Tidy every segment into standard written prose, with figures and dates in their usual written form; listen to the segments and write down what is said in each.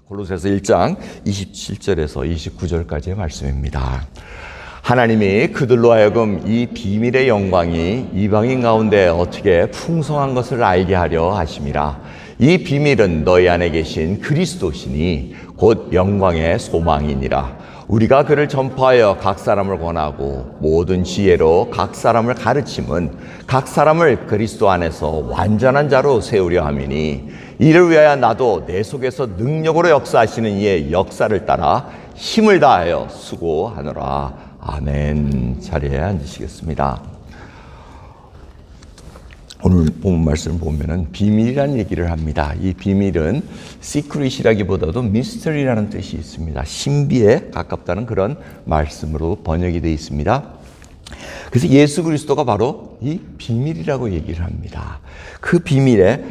골로새서 1장 27절에서 29절까지의 말씀입니다. 하나님이 그들로 하여금 이 비밀의 영광이 이방인 가운데 어떻게 풍성한 것을 알게 하려 하심이라. 이 비밀은 너희 안에 계신 그리스도시니 곧 영광의 소망이니라. 우리가 그를 전파하여 각 사람을 권하고 모든 지혜로 각 사람을 가르침은 각 사람을 그리스도 안에서 완전한 자로 세우려 함이니, 이를 위하여 나도 내 속에서 능력으로 역사하시는 이의 역사를 따라 힘을 다하여 수고하노라. 아멘. 자리에 앉으시겠습니다. 오늘 본 말씀을 보면은 비밀이라는 얘기를 합니다. 이 비밀은 시크릿이라기보다도 미스터리라는 뜻이 있습니다. 신비에 가깝다는 그런 말씀으로 번역이 되어 있습니다. 그래서 예수 그리스도가 바로 이 비밀이라고 얘기를 합니다. 그 비밀에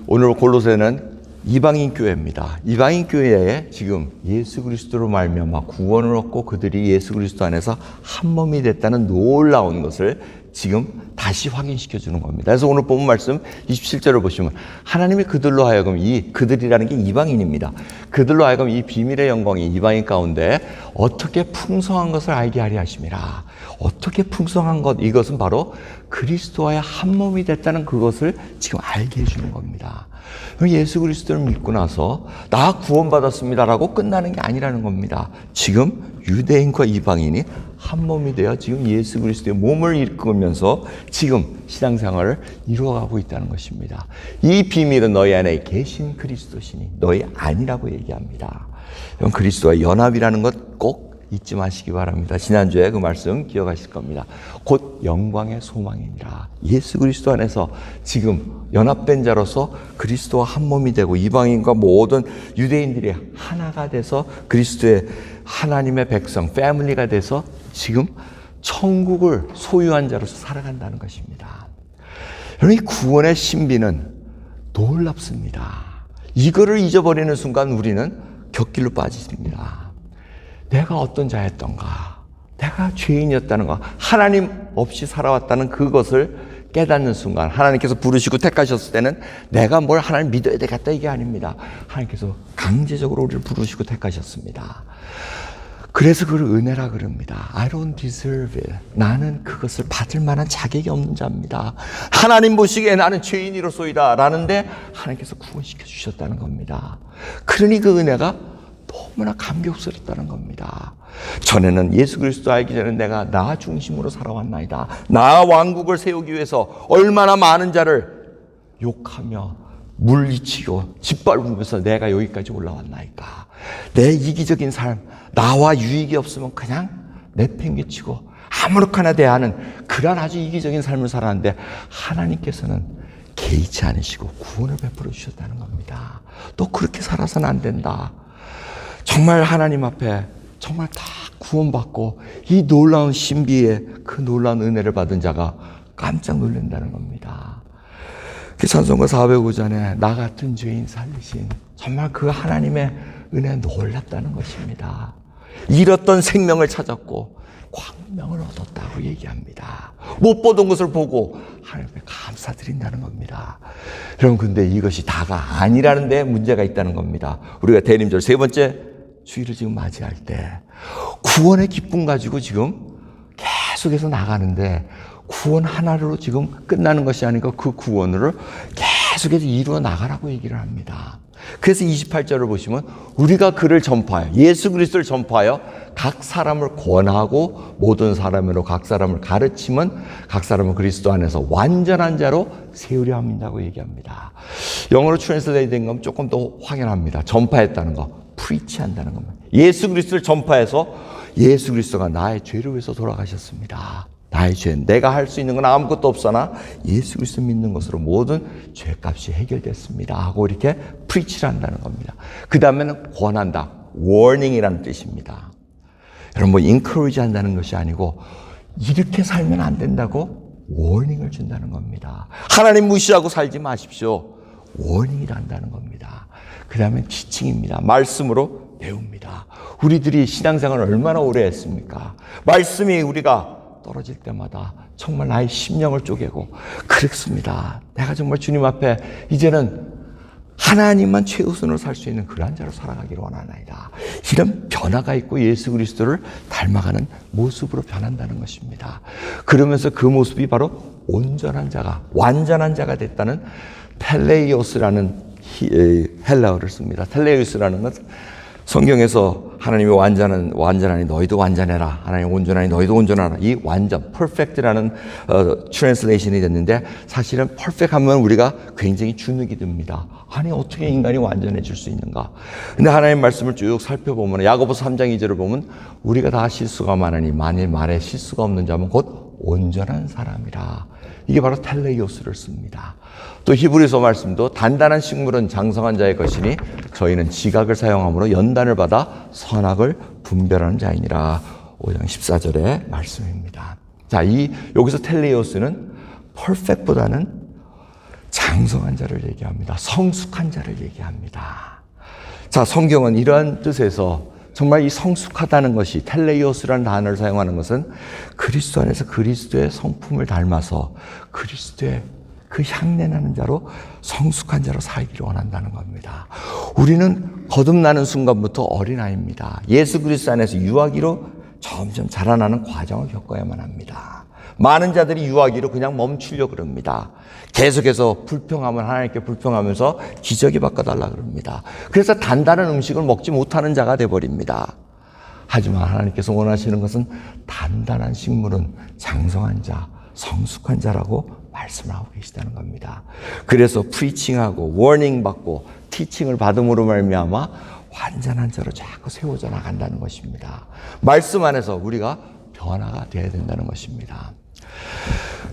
오늘 골로새는 이방인 교회입니다. 이방인 교회에 지금 예수 그리스도로 말미암아 구원을 얻고 그들이 예수 그리스도 안에서 한 몸이 됐다는 놀라운 것을 지금 다시 확인시켜 주는 겁니다. 그래서 오늘 본 말씀 27절을 보시면 하나님이 그들로 하여금, 이 그들이라는 게 이방인입니다. 그들로 하여금 이 비밀의 영광이 이방인 가운데 어떻게 풍성한 것을 알게 하려 하심이라. 어떻게 풍성한 것, 이것은 바로 그리스도와의 한 몸이 됐다는 그것을 지금 알게 해주는 겁니다. 예수 그리스도를 믿고 나서 나 구원받았습니다라고 끝나는 게 아니라는 겁니다. 지금 유대인과 이방인이 한 몸이 되어 지금 예수 그리스도의 몸을 이끌면서 지금 신앙생활을 이루어가고 있다는 것입니다. 이 비밀은 너희 안에 계신 그리스도시니 너희 아니라고 얘기합니다. 그리스도와 연합이라는 것 꼭 잊지 마시기 바랍니다. 지난주에 그 말씀 기억하실 겁니다. 곧 영광의 소망이니라. 예수 그리스도 안에서 지금 연합된 자로서 그리스도와 한 몸이 되고 이방인과 모든 유대인들이 하나가 돼서 그리스도의 하나님의 백성, 패밀리가 돼서 지금 천국을 소유한 자로서 살아간다는 것입니다. 여러분, 이 구원의 신비는 놀랍습니다. 이거를 잊어버리는 순간 우리는 곁길로 빠집니다. 내가 어떤 자였던가, 내가 죄인이었다는 거, 하나님 없이 살아왔다는 그것을 깨닫는 순간, 하나님께서 부르시고 택하셨을 때는 내가 뭘 하나님 믿어야 되겠다 이게 아닙니다. 하나님께서 강제적으로 우리를 부르시고 택하셨습니다. 그래서 그걸 은혜라 그럽니다. I don't deserve it. 나는 그것을 받을 만한 자격이 없는 자입니다. 하나님 보시기에 나는 죄인이로소이다 라는데 하나님께서 구원시켜 주셨다는 겁니다. 그러니 그 은혜가 너무나 감격스럽다는 겁니다. 전에는 예수 그리스도 알기 전에 내가 나 중심으로 살아왔나이다. 나 왕국을 세우기 위해서 얼마나 많은 자를 욕하며 물리치고 짓밟으면서 내가 여기까지 올라왔나이까. 내 이기적인 삶, 나와 유익이 없으면 그냥 내팽개치고 아무렇게나 대하는 그런 아주 이기적인 삶을 살았는데 하나님께서는 개의치 않으시고 구원을 베풀어 주셨다는 겁니다. 또 그렇게 살아서는 안 된다. 정말 하나님 앞에 정말 다 구원받고 이 놀라운 신비의 그 놀라운 은혜를 받은 자가 깜짝 놀란다는 겁니다. 그 찬송가 405장에 나 같은 죄인 살리신 정말 그 하나님의 은혜 놀랍다는 것입니다. 잃었던 생명을 찾았고 광명을 얻었다고 얘기합니다. 못 보던 것을 보고 하나님께 감사드린다는 겁니다. 여러분, 근데 이것이 다가 아니라는 데 문제가 있다는 겁니다. 우리가 대림절 세 번째 주일을 지금 맞이할 때 구원의 기쁨 가지고 지금 계속해서 나가는데 구원 하나로 지금 끝나는 것이 아니고 그 구원을 계속해서 이루어 나가라고 얘기를 합니다. 그래서 28절을 보시면 우리가 그를 전파하여, 예수 그리스도를 전파하여 각 사람을 권하고 모든 사람으로 각 사람을 가르치면 각 사람은 그리스도 안에서 완전한 자로 세우려 합니다고 얘기합니다. 영어로 트랜슬레이트 된 건 조금 더 확연합니다. 전파했다는 거, 프리치한다는 겁니다. 예수 그리스도를 전파해서 예수 그리스도가 나의 죄를 위해서 돌아가셨습니다. 나의 죄, 내가 할 수 있는 건 아무것도 없으나 예수 그리스도 믿는 것으로 모든 죄값이 해결됐습니다 하고 이렇게 프리치를 한다는 겁니다. 그 다음에는 권한다, warning이라는 뜻입니다. 여러분, 뭐 encourage 한다는 것이 아니고 이렇게 살면 안 된다고 warning을 준다는 겁니다. 하나님 무시하고 살지 마십시오. warning을 한다는 겁니다. 그 다음에 지칭입니다. 말씀으로 배웁니다. 우리들이 신앙생활을 얼마나 오래 했습니까? 말씀이 우리가 떨어질 때마다 정말 나의 심령을 쪼개고 그랬습니다. 내가 정말 주님 앞에 이제는 하나님만 최우선으로 살 수 있는 그러한 자로 살아가기를 원하나이다. 이런 변화가 있고 예수 그리스도를 닮아가는 모습으로 변한다는 것입니다. 그러면서 그 모습이 바로 온전한 자가, 완전한 자가 됐다는 텔레이오스라는 헬라어를 씁니다. 텔레이오스라는 것은 성경에서 하나님이 완전하니 너희도 완전해라. 하나님 온전하니 너희도 온전하라. 이 완전, perfect라는 트랜슬레이션이 됐는데 사실은 perfect 하면 우리가 굉장히 주눅이 듭니다. 아니 어떻게 인간이 완전해질 수 있는가? 근데 하나님 말씀을 쭉 살펴보면 야고보서 3장 2절을 보면 우리가 다 실수가 많으니 만일 말에 실수가 없는 자면 곧 온전한 사람이라. 이게 바로 텔레이오스를 씁니다. 또 히브리서 말씀도 단단한 식물은 장성한 자의 것이니 저희는 지각을 사용함으로 연단을 받아 선악을 분별하는 자이니라. 5장 14절의 말씀입니다. 자, 여기서 텔레이오스는 퍼펙트보다는 장성한 자를 얘기합니다. 성숙한 자를 얘기합니다. 자, 성경은 이러한 뜻에서 정말 이 성숙하다는 것이 텔레이오스라는 단어를 사용하는 것은 그리스도 안에서 그리스도의 성품을 닮아서 그리스도의 그 향내나는 자로 성숙한 자로 살기를 원한다는 겁니다. 우리는 거듭나는 순간부터 어린아이입니다. 예수 그리스도 안에서 유아기로 점점 자라나는 과정을 겪어야만 합니다. 많은 자들이 유아기로 그냥 멈추려고 그럽니다. 계속해서 불평하면 하나님께 불평하면서 기저귀 바꿔달라 그럽니다. 그래서 단단한 음식을 먹지 못하는 자가 돼버립니다. 하지만 하나님께서 원하시는 것은 단단한 식물은 장성한 자, 성숙한 자라고 말씀을 하고 계시다는 겁니다. 그래서 프리칭하고 워닝 받고 티칭을 받음으로 말미암아 완전한 자로 자꾸 세워져 나간다는 것입니다. 말씀 안에서 우리가 변화가 되어야 된다는 것입니다.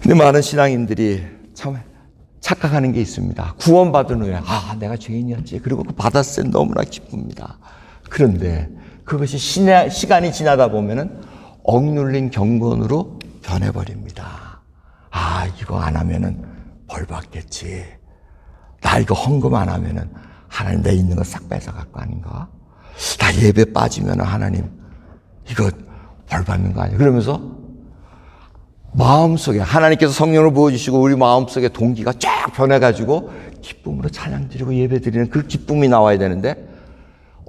근데 많은 신앙인들이 참 착각하는 게 있습니다. 구원받은 후에 내가 죄인이었지. 그리고 그 받았을 때 너무나 기쁩니다. 그런데 그것이 시간이 지나다 보면은 억눌린 경건으로 변해버립니다. 이거 안 하면은 벌 받겠지. 나 이거 헌금 안 하면은 하나님 내 있는 거 싹 뺏어갈 거 아닌가? 나 예배 빠지면은 하나님 이거 벌 받는 거 아니야? 그러면서 마음속에 하나님께서 성령을 부어주시고 우리 마음속에 동기가 쫙 변해가지고 기쁨으로 찬양 드리고 예배 드리는 그 기쁨이 나와야 되는데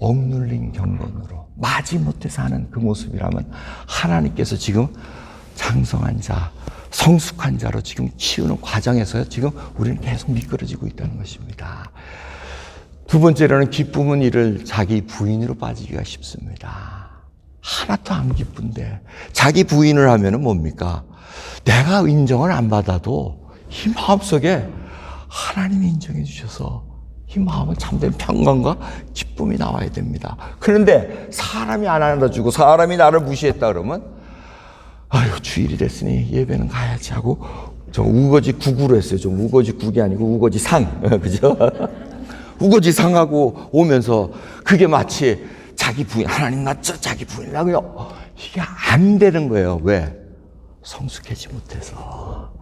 억눌린 경건으로 마지못해 사는 그 모습이라면 하나님께서 지금 장성한 자, 성숙한 자로 지금 키우는 과정에서 지금 우리는 계속 미끄러지고 있다는 것입니다. 두 번째로는 기쁨은 이를 자기 부인으로 빠지기가 쉽습니다. 하나도 안 기쁜데 자기 부인을 하면은 뭡니까? 내가 인정을 안 받아도 이 마음속에 하나님이 인정해 주셔서 이 마음은 참된 평강과 기쁨이 나와야 됩니다. 그런데 사람이 안 안아주고 사람이 나를 무시했다 그러면 주일이 됐으니 예배는 가야지 하고 저 우거지 국으로 했어요. 좀 우거지 국이 아니고 우거지 상. 그죠? 우거지 상하고 오면서 그게 마치 자기 부인, 하나님 낳죠? 자기 부인이라고요. 이게 안 되는 거예요. 왜? 성숙하지 못해서.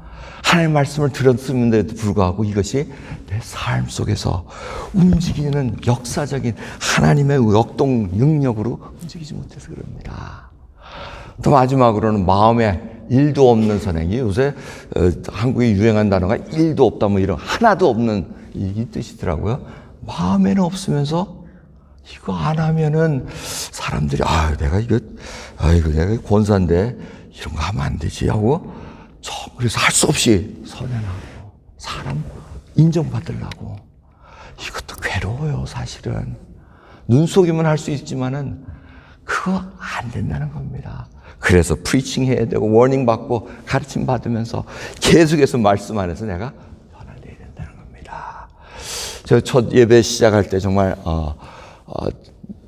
하나님 말씀을 들었음에도 불구하고 이것이 내 삶 속에서 움직이는 역사적인 하나님의 역동 능력으로 움직이지 못해서 그럽니다. 또 마지막으로는 마음에 일도 없는 선행이 요새 한국에 유행한 단어가 일도 없다 뭐 이런 하나도 없는 이 뜻이더라고요. 마음에는 없으면서 이거 안 하면은 사람들이 내가 이거 내가 권사인데 이런 거 하면 안 되지 하고 그래서 할 수 없이 선행하고 사람 인정받으려고 이것도 괴로워요. 사실은 눈속이면 할 수 있지만은 그거 안 된다는 겁니다. 그래서 프리칭 해야 되고 워닝 받고 가르침 받으면서 계속해서 말씀 안에서 내가 변화돼야 된다는 겁니다. 저 첫 예배 시작할 때 정말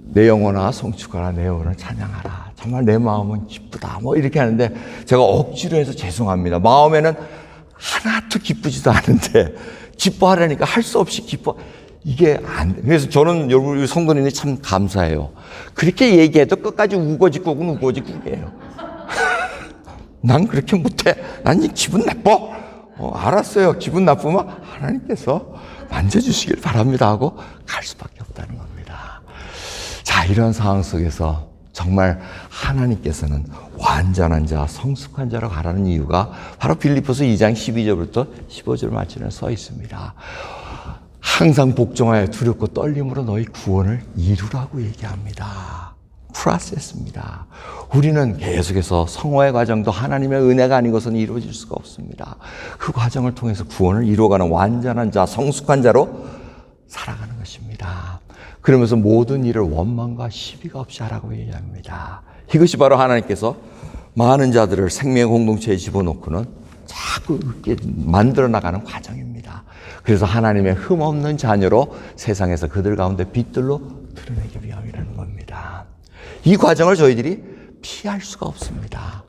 내 영혼아 성축하라 내 영혼을 찬양하라 정말 내 마음은 기쁘다 뭐 이렇게 하는데 제가 억지로 해서 죄송합니다. 마음에는 하나도 기쁘지도 않은데 기뻐하라니까 할 수 없이 이게 안 돼. 그래서 저는 여러분 성도님이 참 감사해요. 그렇게 얘기해도 끝까지 우거지국은 우거지국이에요. 난 그렇게 못해. 난 기분 나빠. 알았어요. 기분 나쁘면 하나님께서 만져주시길 바랍니다 하고 갈 수밖에 없다는 겁니다. 자, 이런 상황 속에서 정말 하나님께서는 완전한 자, 성숙한 자로 가라는 이유가 바로 빌립보서 2장 12절부터 15절 말씀에 써 있습니다. 항상 복종하여 두렵고 떨림으로 너희 구원을 이루라고 얘기합니다. 프로세스입니다. 우리는 계속해서 성화의 과정도 하나님의 은혜가 아니고서는 이루어질 수가 없습니다. 그 과정을 통해서 구원을 이루어가는 완전한 자, 성숙한 자로 살아가는 것입니다. 그러면서 모든 일을 원망과 시비가 없이 하라고 얘기합니다. 이것이 바로 하나님께서 많은 자들을 생명의 공동체에 집어넣고는 자꾸 이렇게 만들어 나가는 과정입니다. 그래서 하나님의 흠없는 자녀로 세상에서 그들 가운데 빛들로 드러내기 위함이라는 겁니다. 이 과정을 저희들이 피할 수가 없습니다.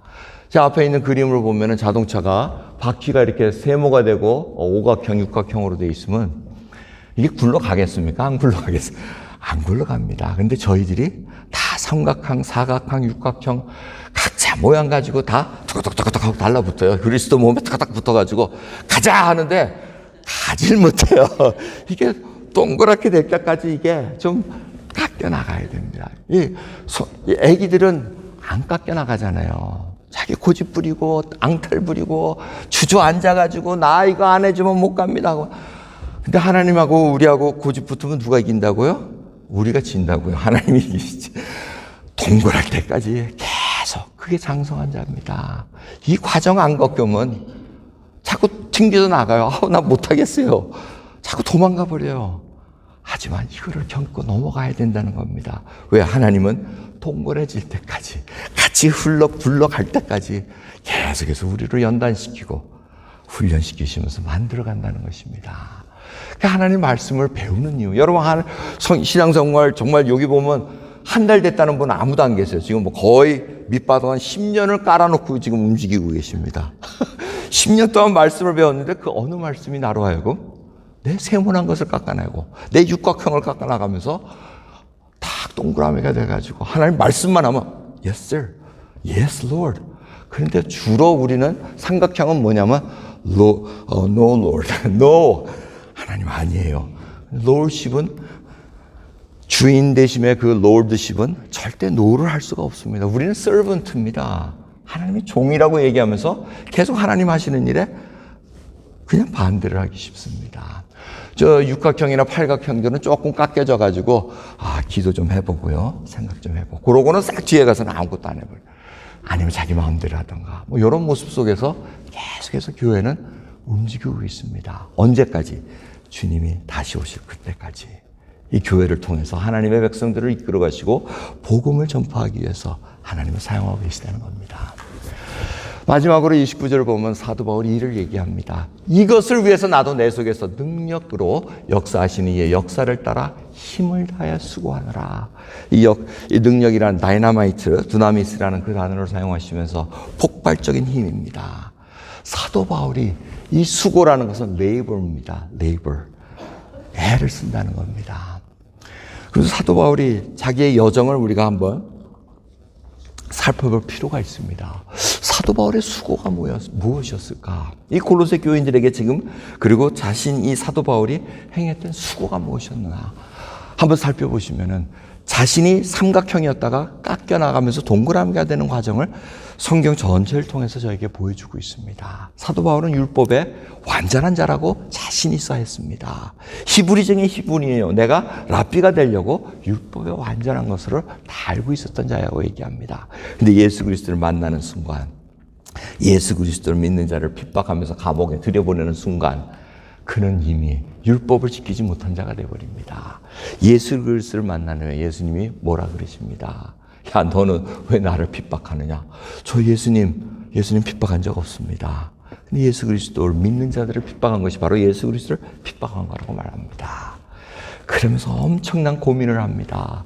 제 앞에 있는 그림을 보면은 자동차가 바퀴가 이렇게 세모가 되고 오각형, 육각형으로 되어 있으면 이게 굴러가겠습니까? 안 굴러가겠어요? 안 굴러갑니다. 근데 저희들이 다 삼각형, 사각형, 육각형 각자 모양 가지고 다 툭툭툭툭 하고 달라붙어요. 그리스도 몸에 탁탁 붙어가지고 가자 하는데 가질 못해요. 이게 동그랗게 될 때까지 이게 좀 깎여 나가야 됩니다. 이 애기들은 안 깎여 나가잖아요. 자기 고집 부리고 앙탈 부리고 주저앉아가지고 나 이거 안 해주면 못 갑니다 하고. 근데 하나님하고 우리하고 고집 붙으면 누가 이긴다고요? 우리가 진다고요. 하나님이 이기시지. 동그랄 때까지 계속 그게 장성한 자입니다. 이 과정 안 겪으면 자꾸 튕겨서 나가요. 나 못하겠어요. 자꾸 도망가 버려요. 하지만 이거를 겪고 넘어가야 된다는 겁니다. 왜? 하나님은 동그래질 때까지 같이 굴러갈 때까지 계속해서 우리를 연단시키고 훈련시키시면서 만들어간다는 것입니다. 하나님 말씀을 배우는 이유. 여러분, 신앙생활 정말 여기 보면 한 달 됐다는 분은 아무도 안 계세요. 지금 뭐 거의 밑바닥 한 10년을 깔아놓고 지금 움직이고 계십니다. 10년 동안 말씀을 배웠는데 그 어느 말씀이 나로 하여금 내 세모난 것을 깎아내고 내 육각형을 깎아나가면서 딱 동그라미가 돼가지고 하나님 말씀만 하면 Yes, sir. Yes, Lord. 그런데 주로 우리는 삼각형은 뭐냐면 No, Lord. No. 하나님 아니에요. Lordship은 주인 되심의 그 Lordship은 절대 no를 할 수가 없습니다. 우리는 servant입니다. 하나님이 종이라고 얘기하면서 계속 하나님 하시는 일에 그냥 반대를 하기 쉽습니다. 저 육각형이나 팔각형들은 조금 깎여져 가지고 기도 좀 해보고요, 생각 좀 해보고 그러고는 싹 뒤에 가서는 아무것도 안 해버려요. 아니면 자기 마음대로 하던가 뭐 이런 모습 속에서 계속해서 교회는 움직이고 있습니다. 언제까지? 주님이 다시 오실 그때까지 이 교회를 통해서 하나님의 백성들을 이끌어 가시고 복음을 전파하기 위해서 하나님을 사용하고 계시다는 겁니다. 마지막으로 29절을 보면 사도 바울이 이를 얘기합니다. 이것을 위해서 나도 내 속에서 능력으로 역사하시는 이의 역사를 따라 힘을 다하여 수고하노라. 이 능력이란 다이나마이트, 두나미스라는 그 단어를 사용하시면서 폭발적인 힘입니다. 사도 바울이 이 수고라는 것은 레이버입니다. 레이버. 애를 쓴다는 겁니다. 그래서 사도 바울이 자기의 여정을 우리가 한번 살펴볼 필요가 있습니다. 사도 바울의 수고가 무엇이었을까? 이 골로새 교인들에게 지금 그리고 자신 이 사도 바울이 행했던 수고가 무엇이었나? 한번 살펴보시면은 자신이 삼각형이었다가 깎여 나가면서 동그라미가 되는 과정을 성경 전체를 통해서 저에게 보여주고 있습니다. 사도 바울은 율법의 완전한 자라고 자신 있어 했습니다. 히브리 중에 히브리예요. 내가 랍비가 되려고 율법의 완전한 것을 다 알고 있었던 자라고 얘기합니다. 근데 예수 그리스도를 만나는 순간, 예수 그리스도를 믿는 자를 핍박하면서 감옥에 들여보내는 순간 그는 이미 율법을 지키지 못한 자가 되어버립니다. 예수 그리스도를 만난 후에 예수님이 뭐라 그러십니다. 야, 너는 왜 나를 핍박하느냐? 저 예수님 핍박한 적 없습니다. 근데 예수 그리스도를 믿는 자들을 핍박한 것이 바로 예수 그리스도를 핍박한 거라고 말합니다. 그러면서 엄청난 고민을 합니다.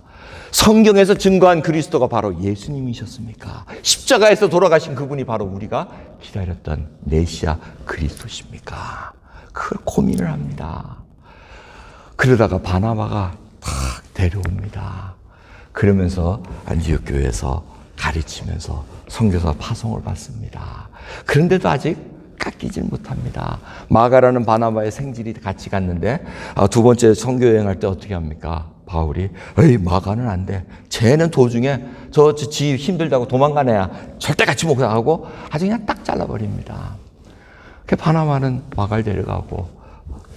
성경에서 증거한 그리스도가 바로 예수님이셨습니까? 십자가에서 돌아가신 그분이 바로 우리가 기다렸던 메시아 그리스도십니까? 그걸 고민을 합니다. 그러다가 바나바가 탁 데려옵니다. 그러면서 안디옥 교회에서 가르치면서 선교사 파송을 받습니다. 그런데도 아직 깎이질 못합니다. 마가라는 바나바의 생질이 같이 갔는데 두 번째 선교 여행할 때 어떻게 합니까? 바울이 에이 마가는 안 돼. 쟤는 도중에 지 힘들다고 도망간 애야. 절대 같이 못 가고 아주 그냥 딱 잘라버립니다. 그 바나바는 마가를 데려가고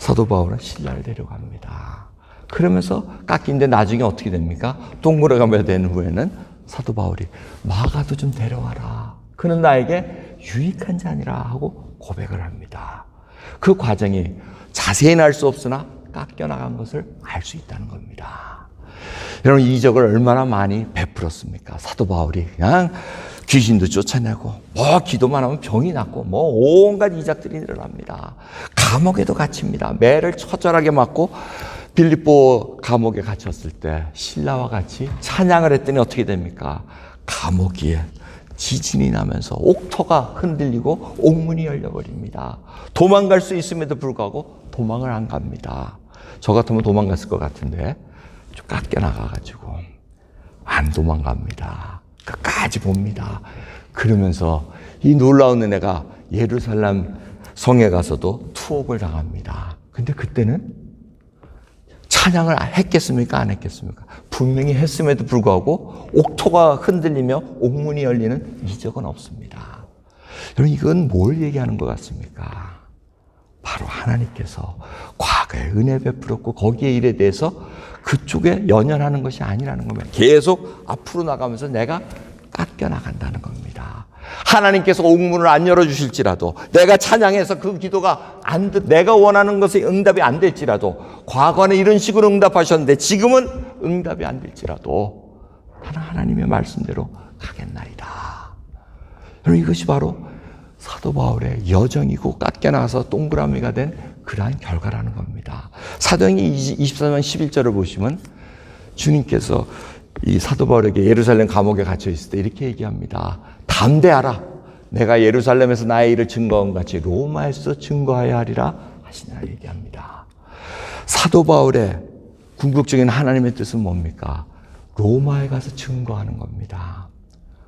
사도 바울은 신라를 데려갑니다. 그러면서 깎인데 나중에 어떻게 됩니까? 동굴에 된 후에는 사도 바울이 마가도 좀 데려와라. 그는 나에게 유익한 자니라 하고 고백을 합니다. 그 과정이 자세히는 알 수 없으나 깎여나간 것을 알 수 있다는 겁니다. 여러분, 이적을 얼마나 많이 베풀었습니까? 사도 바울이 그냥 귀신도 쫓아내고 기도만 하면 병이 낫고 온갖 이적들이 일어납니다. 감옥에도 갇힙니다. 매를 처절하게 맞고 빌립보 감옥에 갇혔을 때 신라와 같이 찬양을 했더니 어떻게 됩니까? 감옥이 지진이 나면서 옥토가 흔들리고 옥문이 열려버립니다. 도망갈 수 있음에도 불구하고 도망을 안 갑니다. 저 같으면 도망갔을 것 같은데 좀 깎여나가가지고 안 도망갑니다. 끝까지 봅니다. 그러면서 이 놀라운 은혜가 예루살렘 성에 가서도 투옥을 당합니다. 근데 그때는 찬양을 했겠습니까? 안 했겠습니까? 분명히 했음에도 불구하고 옥토가 흔들리며 옥문이 열리는 이적은 없습니다. 여러분, 이건 뭘 얘기하는 것 같습니까? 바로 하나님께서 과거에 은혜 베풀었고 거기에 일에 대해서 그쪽에 연연하는 것이 아니라는 겁니다. 계속 앞으로 나가면서 내가 깎여 나간다는 겁니다. 하나님께서 옥문을 안 열어주실지라도, 내가 찬양해서 그 기도가 내가 원하는 것에 응답이 안 될지라도, 과거에는 이런 식으로 응답하셨는데 지금은 응답이 안 될지라도 나는 하나님의 말씀대로 가겠나이다. 여러분, 이것이 바로 사도 바울의 여정이고 깎여나가서 동그라미가 된 그러한 결과라는 겁니다. 사도행전 24장 11절을 보시면 주님께서 이 사도 바울에게 예루살렘 감옥에 갇혀 있을 때 이렇게 얘기합니다. 담대하라. 내가 예루살렘에서 나의 일을 증거한 같이 로마에서 증거하여야 하리라 하시니라 얘기합니다. 사도 바울의 궁극적인 하나님의 뜻은 뭡니까? 로마에 가서 증거하는 겁니다.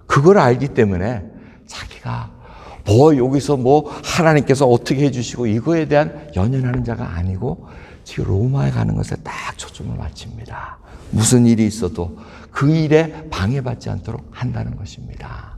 그걸 알기 때문에 자기가 여기서 하나님께서 어떻게 해주시고 이거에 대한 연연하는 자가 아니고 지금 로마에 가는 것에 딱 초점을 맞춥니다. 무슨 일이 있어도 그 일에 방해받지 않도록 한다는 것입니다.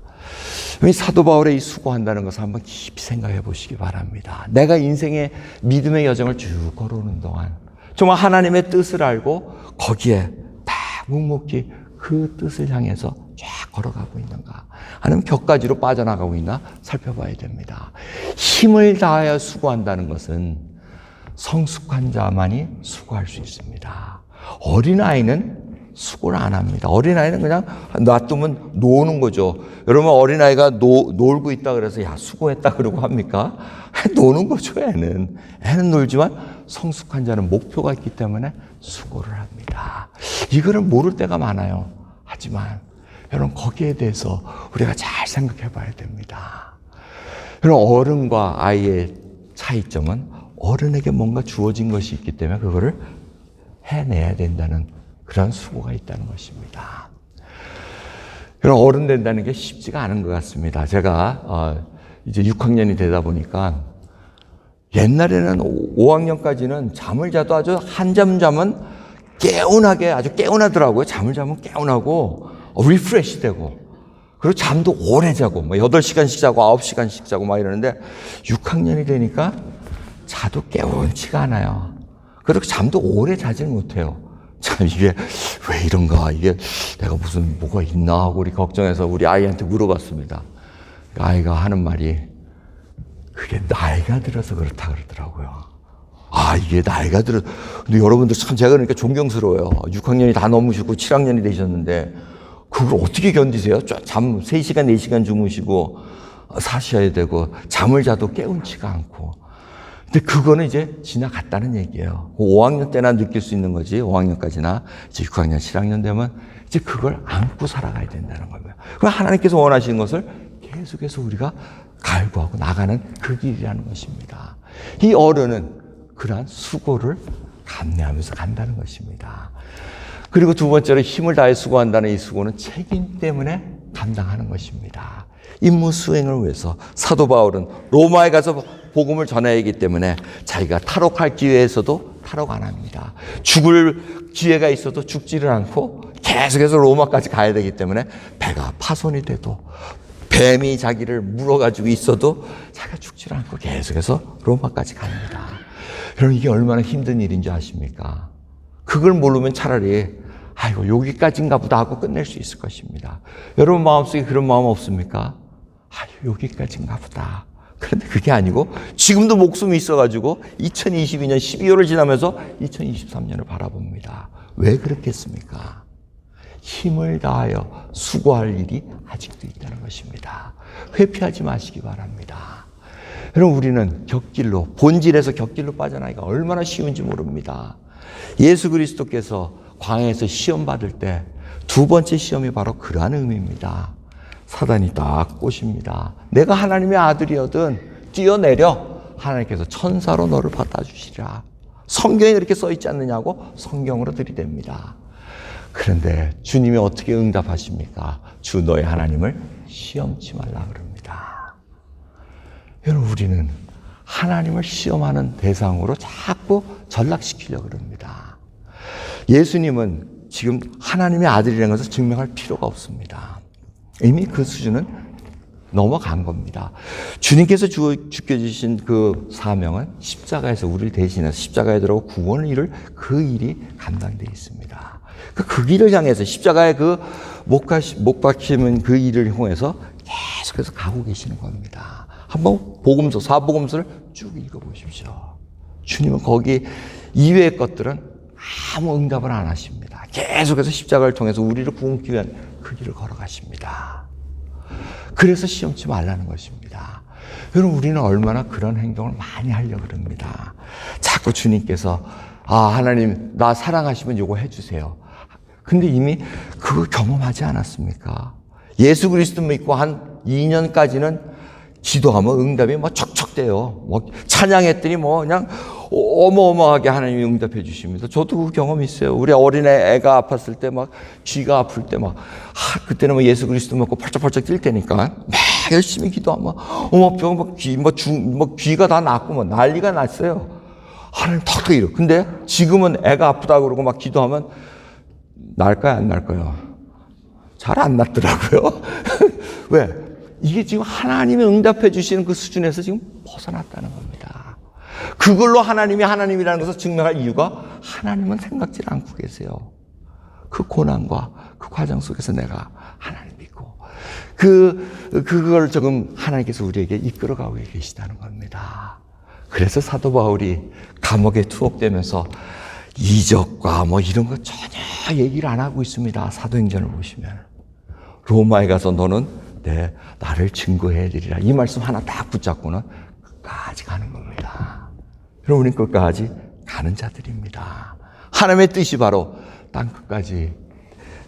사도 바울의 이 수고한다는 것을 한번 깊이 생각해 보시기 바랍니다. 내가 인생의 믿음의 여정을 쭉 걸어오는 동안 정말 하나님의 뜻을 알고 거기에 딱 묵묵히 그 뜻을 향해서 쫙 걸어가고 있는가, 아니면 격가지로 빠져나가고 있나 살펴봐야 됩니다. 힘을 다하여 수고한다는 것은 성숙한 자만이 수고할 수 있습니다. 어린아이는 수고를 안 합니다. 어린아이는 그냥 놔두면 노는 거죠. 여러분, 어린아이가 놀고 있다 그래서 야 수고했다 그러고 합니까? 노는 거죠. 애는 놀지만 성숙한 자는 목표가 있기 때문에 수고를 합니다. 이거를 모를 때가 많아요. 하지만 여러분, 거기에 대해서 우리가 잘 생각해 봐야 됩니다. 여러분, 어른과 아이의 차이점은 어른에게 뭔가 주어진 것이 있기 때문에 그거를 해내야 된다는 그런 수고가 있다는 것입니다. 여러분, 어른 된다는 게 쉽지가 않은 것 같습니다. 제가 이제 6학년이 되다 보니까 옛날에는 5학년까지는 잠을 자도 아주 한잠 자면 개운하게 아주 개운하더라고요. 잠을 자면 개운하고 리프레시 되고, 그리고 잠도 오래 자고 8시간씩 자고 9시간씩 자고 막 이러는데 6학년이 되니까 자도 개운치가 않아요. 그리고 잠도 오래 자지는 못해요. 참, 이게 왜 이런가, 이게 내가 무슨 뭐가 있나 하고 우리 걱정해서 우리 아이한테 물어봤습니다. 아이가 하는 말이 그게 나이가 들어서 그렇다 그러더라고요. 이게 나이가 들어. 근데 여러분들 참 제가 그러니까 존경스러워요. 6학년이 다 넘으시고 7학년이 되셨는데 그걸 어떻게 견디세요? 잠 3시간, 4시간 주무시고 사셔야 되고 잠을 자도 깨운치가 않고. 근데 그거는 이제 지나갔다는 얘기예요. 5학년 때나 느낄 수 있는 거지. 5학년까지나 이제 6학년, 7학년 되면 이제 그걸 안고 살아가야 된다는 거예요. 그럼 하나님께서 원하시는 것을 계속해서 우리가 갈구하고 나가는 그 길이라는 것입니다. 이 어른은 그러한 수고를 감내하면서 간다는 것입니다. 그리고 두 번째로 힘을 다해 수고한다는 이 수고는 책임 때문에 감당하는 것입니다. 임무 수행을 위해서 사도 바울은 로마에 가서 복음을 전해야 하기 때문에 자기가 탈옥할 기회에서도 탈옥 안 합니다. 죽을 기회가 있어도 죽지를 않고 계속해서 로마까지 가야 되기 때문에 배가 파손이 돼도 뱀이 자기를 물어가지고 있어도 자기가 죽지를 않고 계속해서 로마까지 갑니다. 여러분, 이게 얼마나 힘든 일인지 아십니까? 그걸 모르면 차라리 아이고 여기까지인가 보다 하고 끝낼 수 있을 것입니다. 여러분 마음속에 그런 마음 없습니까? 아이고 여기까지인가 보다. 그런데 그게 아니고 지금도 목숨이 있어가지고 2022년 12월을 지나면서 2023년을 바라봅니다. 왜 그렇겠습니까? 힘을 다하여 수고할 일이 아직도 있다는 것입니다. 회피하지 마시기 바랍니다. 여러분, 우리는 격길로, 본질에서 격길로 빠져나가기가 얼마나 쉬운지 모릅니다. 예수 그리스도께서 광야에서 시험 받을 때 두 번째 시험이 바로 그러한 의미입니다. 사단이 딱 꼬십니다. 내가 하나님의 아들이거든 뛰어내려. 하나님께서 천사로 너를 받아주시리라. 성경에 그렇게 써있지 않느냐고 성경으로 들이댑니다. 그런데 주님이 어떻게 응답하십니까? 주 너의 하나님을 시험치 말라 그럽니다. 여러분, 우리는 하나님을 시험하는 대상으로 자꾸 전락시키려고 그럽니다. 예수님은 지금 하나님의 아들이라는 것을 증명할 필요가 없습니다. 이미 그 수준은 넘어간 겁니다. 주님께서 주께 주신 그 사명은 십자가에서 우리를 대신해서 십자가에 들어가 구원을 이룰 그 일이 감당되어 있습니다. 그 길을 향해서 십자가에 그 못 박히는 그 일을 통해서 계속해서 가고 계시는 겁니다. 한번 복음서, 사복음서를 쭉 읽어보십시오. 주님은 거기 이외의 것들은 아무 응답을 안 하십니다. 계속해서 십자가를 통해서 우리를 구원하기 위한 그 길을 걸어가십니다. 그래서 시험치 말라는 것입니다. 여러분, 우리는 얼마나 그런 행동을 많이 하려고 합니다. 자꾸 주님께서 하나님 나 사랑하시면 요거 해주세요. 근데 이미 그거 경험하지 않았습니까? 예수 그리스도 믿고 한 2년까지는 기도하면 응답이 척척 돼요. 찬양했더니 그냥 어마어마하게 하나님이 응답해 주십니다. 저도 그 경험이 있어요. 우리 어린애 애가 아팠을 때 귀가 아플 때 그때는 예수 그리스도 믿고 펄쩍펄쩍 뛸 때니까 열심히 기도하면 귀가 다 났고 난리가 났어요. 하나님 턱 이러. 근데 지금은 애가 아프다고 그러고 기도하면 날까요, 안 날까요? 잘 안 났더라고요. 왜? 이게 지금 하나님이 응답해 주시는 그 수준에서 지금 벗어났다는 겁니다. 그걸로 하나님이 하나님이라는 것을 증명할 이유가 하나님은 생각지 않고 계세요. 그 고난과 그 과정 속에서 내가 하나님 믿고 그걸 조금 하나님께서 우리에게 이끌어가고 계시다는 겁니다. 그래서 사도 바울이 감옥에 투옥되면서 이적과 이런 거 전혀 얘기를 안 하고 있습니다. 사도행전을 보시면 로마에 가서 너는 나를 증거해 드리라. 이 말씀 하나 딱 붙잡고는 끝까지 가는 겁니다. 여러분, 우리는 끝까지 가는 자들입니다. 하나님의 뜻이 바로 땅 끝까지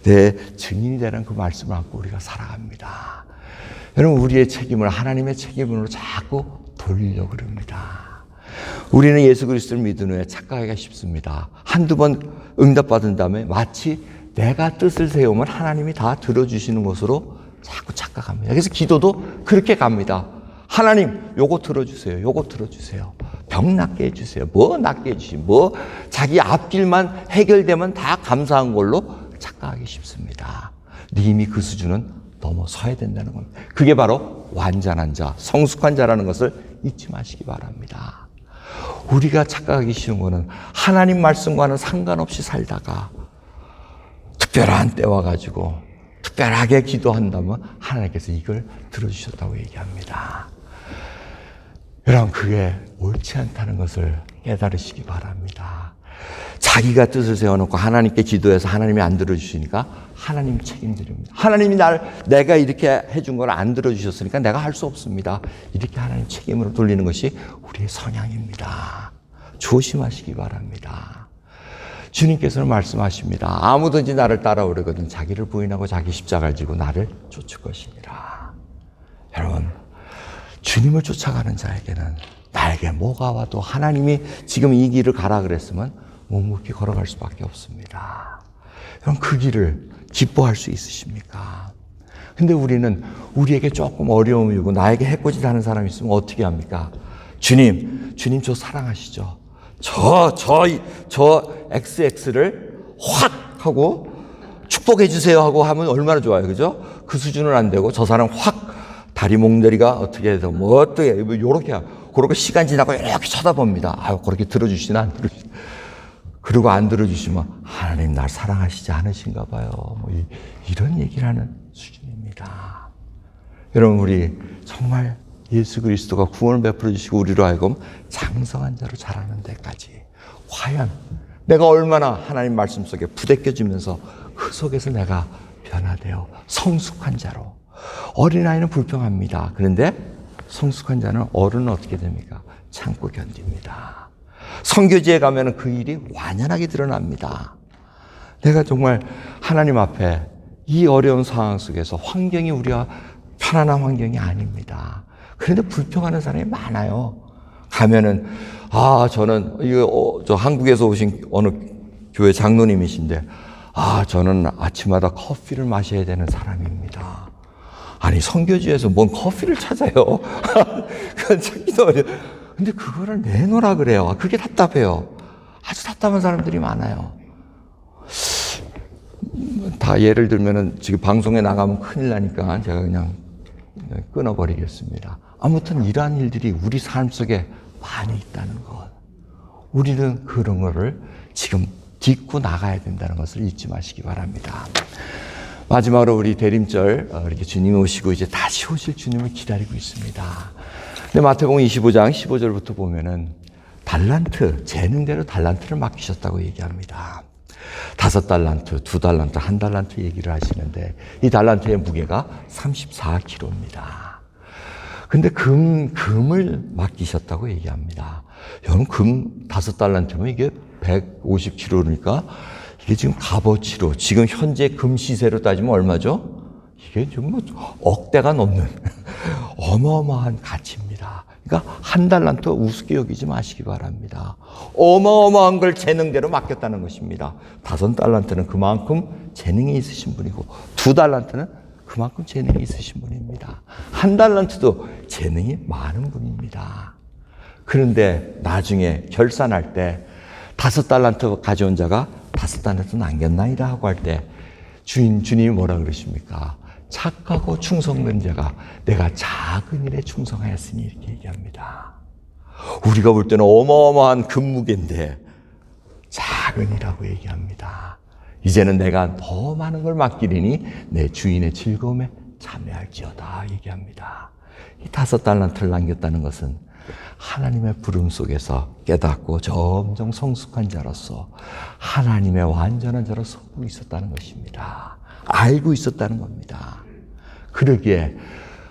내 증인이 되는 그 말씀을 안고 우리가 살아갑니다. 여러분, 우리의 책임을 하나님의 책임으로 자꾸 돌리려고 합니다. 우리는 예수 그리스도를 믿은 후에 착각하기가 쉽습니다. 한두 번 응답받은 다음에 마치 내가 뜻을 세우면 하나님이 다 들어주시는 것으로 자꾸 착각합니다. 그래서 기도도 그렇게 갑니다. 하나님, 요거 들어주세요. 요거 들어주세요. 병 낫게 해주세요. 낫게 해주시면 자기 앞길만 해결되면 다 감사한 걸로 착각하기 쉽습니다. 이미 그 수준은 넘어서야 된다는 겁니다. 그게 바로 완전한 자, 성숙한 자라는 것을 잊지 마시기 바랍니다. 우리가 착각하기 쉬운 거는 하나님 말씀과는 상관없이 살다가 특별한 때 와가지고 특별하게 기도한다면 하나님께서 이걸 들어주셨다고 얘기합니다. 여러분, 그게 옳지 않다는 것을 깨달으시기 바랍니다. 자기가 뜻을 세워놓고 하나님께 기도해서 하나님이 안 들어주시니까 하나님 책임드립니다. 하나님이 내가 이렇게 해준 걸 안 들어주셨으니까 내가 할 수 없습니다. 이렇게 하나님 책임으로 돌리는 것이 우리의 성향입니다. 조심하시기 바랍니다. 주님께서는 말씀하십니다. 아무든지 나를 따라오려거든 자기를 부인하고 자기 십자가를 지고 나를 쫓을 것이니라. 여러분, 주님을 쫓아가는 자에게는 나에게 뭐가 와도 하나님이 지금 이 길을 가라 그랬으면 묵묵히 걸어갈 수밖에 없습니다. 여러분, 그 길을 기뻐할 수 있으십니까? 근데 우리는 우리에게 조금 어려움이 오고 나에게 해코지하는 사람이 있으면 어떻게 합니까? 주님 저 사랑하시죠? 저 XX를 확 하고 축복해 주세요 하고 하면 얼마나 좋아요. 그죠? 그 수준은 안 되고 저 사람 확 다리 몽다리가 어떻게 해서 어떻게 요렇게 하고 그러고 시간 지나고 이렇게 쳐다봅니다. 아유, 그렇게 들어주시나 안 들어주시나. 그리고 안 들어주시면 하나님 날 사랑하시지 않으신가 봐요. 뭐 이런 얘기를 하는 수준입니다. 여러분, 우리 정말 예수 그리스도가 구원을 베풀어 주시고 우리로 하여금 장성한 자로 자라는 데까지 과연 내가 얼마나 하나님 말씀 속에 부대껴지면서 그 속에서 내가 변화되어 성숙한 자로. 어린아이는 불평합니다. 그런데 성숙한 자는 어른은 어떻게 됩니까? 참고 견딥니다. 선교지에 가면 그 일이 완연하게 드러납니다. 내가 정말 하나님 앞에 이 어려운 상황 속에서 환경이 우리와 편안한 환경이 아닙니다. 그런데 불평하는 사람이 많아요. 가면은, 저는, 저 한국에서 오신 어느 교회 장로님이신데, 저는 아침마다 커피를 마셔야 되는 사람입니다. 아니, 선교지에서 뭔 커피를 찾아요? 그건 찾기도 어려워. 근데 그거를 내놓으라 그래요. 그게 답답해요. 아주 답답한 사람들이 많아요. 다 예를 들면은 지금 방송에 나가면 큰일 나니까 제가 그냥 끊어버리겠습니다. 아무튼 이러한 일들이 우리 삶 속에 많이 있다는 것. 우리는 그런 거를 지금 딛고 나가야 된다는 것을 잊지 마시기 바랍니다. 마지막으로 우리 대림절 이렇게 주님이 오시고 이제 다시 오실 주님을 기다리고 있습니다. 근데 마태복음 25장 15절부터 보면은 달란트, 재능대로 달란트를 맡기셨다고 얘기합니다. 5달란트, 2달란트, 1달란트 얘기를 하시는데 이 달란트의 무게가 34kg입니다. 근데 금을 맡기셨다고 얘기합니다. 여러분, 금 5달란트면 이게 150kg니까 이게 지금 값어치로, 지금 현재 금 시세로 따지면 얼마죠? 이게 지금 뭐 억대가 넘는 어마어마한 가치입니다. 그러니까 1달란트 우습게 여기지 마시기 바랍니다. 어마어마한 걸 재능대로 맡겼다는 것입니다. 5달란트는 그만큼 재능이 있으신 분이고 2달란트는 그만큼 재능이 있으신 분입니다. 1달란트도 재능이 많은 분입니다. 그런데 나중에 결산할 때 5달란트 가져온 자가 5달란트 남겼나이다 하고 할 때 주님이 뭐라 그러십니까? 착하고 충성된 자가 내가 작은 일에 충성하였으니 이렇게 얘기합니다. 우리가 볼 때는 어마어마한 금무게인데 작은 일이라고 얘기합니다. 이제는 내가 더 많은 걸 맡기리니 내 주인의 즐거움에 참여할지어다 얘기합니다. 이 5달란트를 남겼다는 것은 하나님의 부름 속에서 깨닫고 점점 성숙한 자로서 하나님의 완전한 자로 서고 있었다는 것입니다. 알고 있었다는 겁니다. 그러기에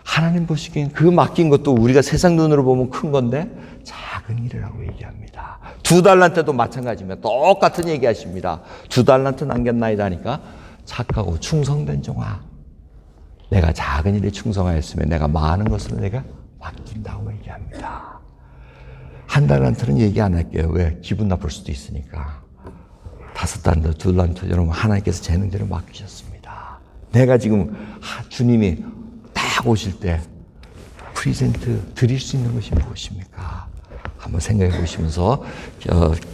하나님 보시기엔 그 맡긴 것도 우리가 세상 눈으로 보면 큰 건데 작은 일이라고 얘기합니다. 2달란트도 마찬가지입니다. 똑같은 얘기 하십니다. 2달란트 남겼나이다 하니까 착하고 충성된 종아, 내가 작은 일에 충성하였으면 내가 많은 것을 내가 맡긴다고 얘기합니다. 1달란트는 얘기 안 할게요. 왜? 기분 나쁠 수도 있으니까. 5달란트, 2달란트 여러분 하나님께서 재능대로 맡기셨습니다. 내가 지금 주님이 딱 오실 때 프리젠트 드릴 수 있는 것이 무엇입니까? 한번 생각해 보시면서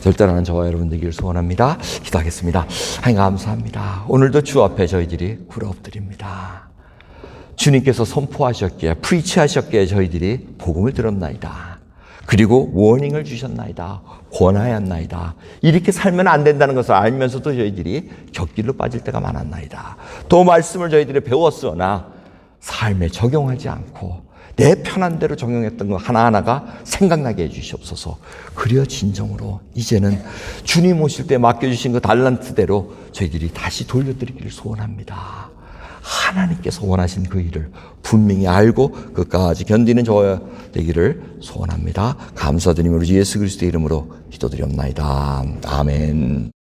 결단하는 저와 여러분 되기를 소원합니다. 기도하겠습니다. 하나님 감사합니다. 오늘도 주 앞에 저희들이 굴어 엎드립니다. 주님께서 선포하셨기에 프리치하셨기에 저희들이 복음을 들었나이다. 그리고 워닝을 주셨나이다. 권하였나이다. 이렇게 살면 안 된다는 것을 알면서도 저희들이 곁길로 빠질 때가 많았나이다. 또 말씀을 저희들이 배웠으나 삶에 적용하지 않고 내 편한 대로 적용했던 거 하나하나가 생각나게 해주시옵소서. 그리어 진정으로 이제는 주님 오실 때 맡겨주신 그 달란트대로 저희들이 다시 돌려드리기를 소원합니다. 하나님께서 원하신 그 일을 분명히 알고 끝까지 견디는 저와 되기를 소원합니다. 감사드리며 우리 예수 그리스도의 이름으로 기도드리옵나이다. 아멘.